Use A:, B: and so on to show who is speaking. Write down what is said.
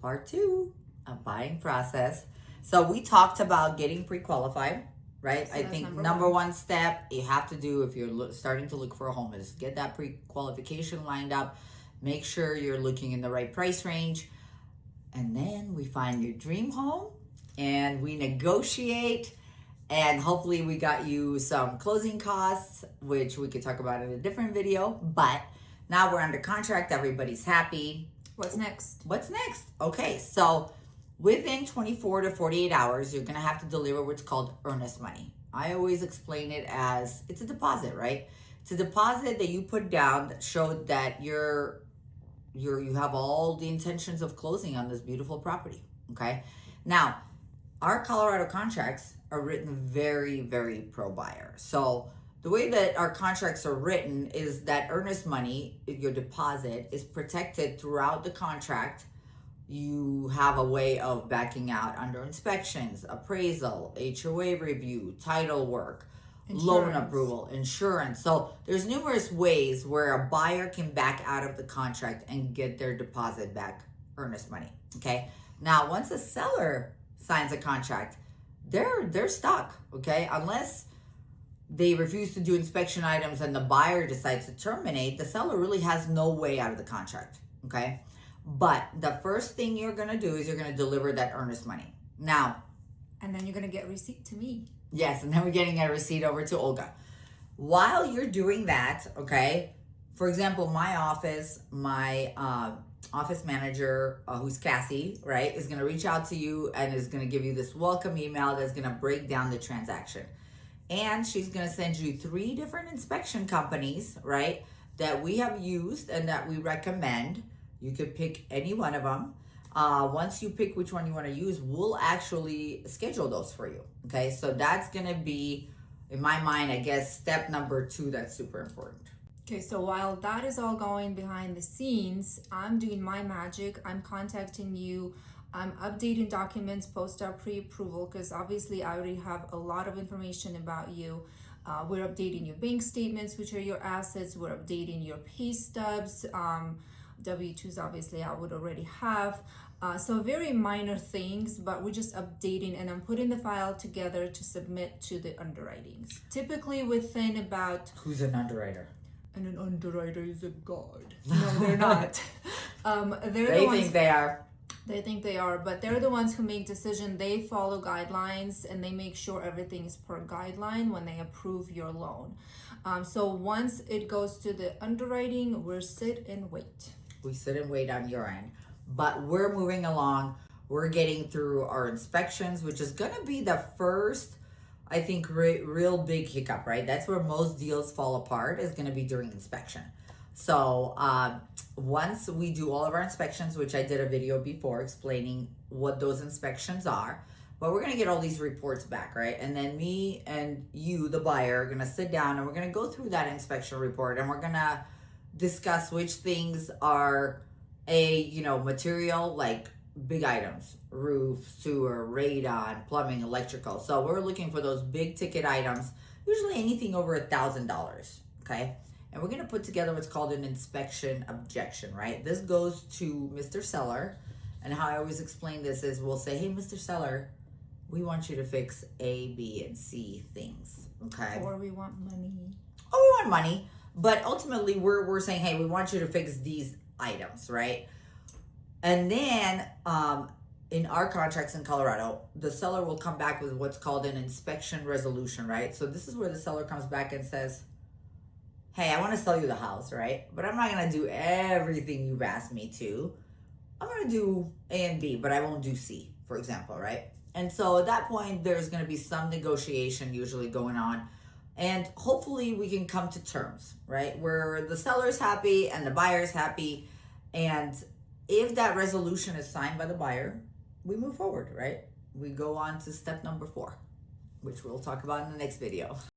A: part 2 of buying process. So we talked about getting pre-qualified, right?
B: So
A: I think number one step you have to do if you're starting to look for a home is get that pre-qualification lined up. Make sure you're looking in the right price range. And then we find your dream home and we negotiate. And hopefully we got you some closing costs, which we could talk about in a different video. But now we're under contract. Everybody's happy.
B: What's next?
A: What's next? Okay, so within 24 to 48 hours, you're going to have to deliver what's called earnest money. I always explain it as it's a deposit, right? It's a deposit that you put down that showed that you have all the intentions of closing on this beautiful property, okay? Now, our Colorado contracts are written very, very pro-buyer. So the way that our contracts are written is that earnest money, your deposit, is protected throughout the contract. You have a way of backing out under inspections, appraisal, HOA review, title work, loan approval, insurance. So there's numerous ways where a buyer can back out of the contract and get their deposit back, earnest money, okay? Now, once a seller signs a contract, they're stuck, okay? Unless they refuse to do inspection items and the buyer decides to terminate, the seller really has no way out of the contract, okay? But the first thing you're gonna do is you're gonna deliver that earnest money. Now,
B: and then you're gonna get a receipt to me.
A: Yes, and then we're getting a receipt over to Olga. While you're doing that, okay, for example, my office, my office manager, who's Cassie, right, is gonna reach out to you and is gonna give you this welcome email that's gonna break down the transaction. And she's gonna send you 3 different inspection companies, right, that we have used and that we recommend. You could pick any one of them. Once you pick which one you want to use, we'll actually schedule those for you. Okay, so that's going to be, in my mind, I guess, step number 2 that's super important.
B: Okay, so while that is all going behind the scenes, I'm doing my magic. I'm contacting you. I'm updating documents post our pre-approval because obviously I already have a lot of information about you. We're updating your bank statements, which are your assets. We're updating your pay stubs. W-2s obviously I would already have. So very minor things, but we're just updating and I'm putting the file together to submit to the underwritings. Typically within about...
A: Who's an underwriter?
B: And an underwriter is a god. No, they're not.
A: They think they are.
B: They think they are, but they're the ones who make decisions. They follow guidelines and they make sure everything is per guideline when they approve your loan. So once it goes to the underwriting, we're sit and wait.
A: We sit and wait on your end, but we're moving along. We're getting through our inspections, which is going to be the first, I think, real big hiccup, right? That's where most deals fall apart, is going to be during inspection. So once we do all of our inspections, which I did a video before explaining what those inspections are, but we're going to get all these reports back, right? And then me and you, the buyer, are going to sit down and we're going to go through that inspection report and we're going to discuss which things are material, like big items, roof, sewer, radon, plumbing, electrical. So we're looking for those big ticket items, usually anything over $1,000, okay? And we're gonna put together what's called an inspection objection, right? This goes to Mr. Seller, and how I always explain this is we'll say, hey, Mr. Seller, we want you to fix A, B, and C things, okay?
B: Or we want money.
A: Oh, we want money. But ultimately, we're saying, hey, we want you to fix these items, right? And then in our contracts in Colorado, the seller will come back with what's called an inspection resolution, right? So this is where the seller comes back and says, hey, I want to sell you the house, right? But I'm not going to do everything you've asked me to. I'm going to do A and B, but I won't do C, for example, right? And so at that point, there's going to be some negotiation usually going on. And hopefully we can come to terms, right? Where the seller's happy and the buyer's happy. And if that resolution is signed by the buyer, we move forward, right? We go on to step number 4, which we'll talk about in the next video.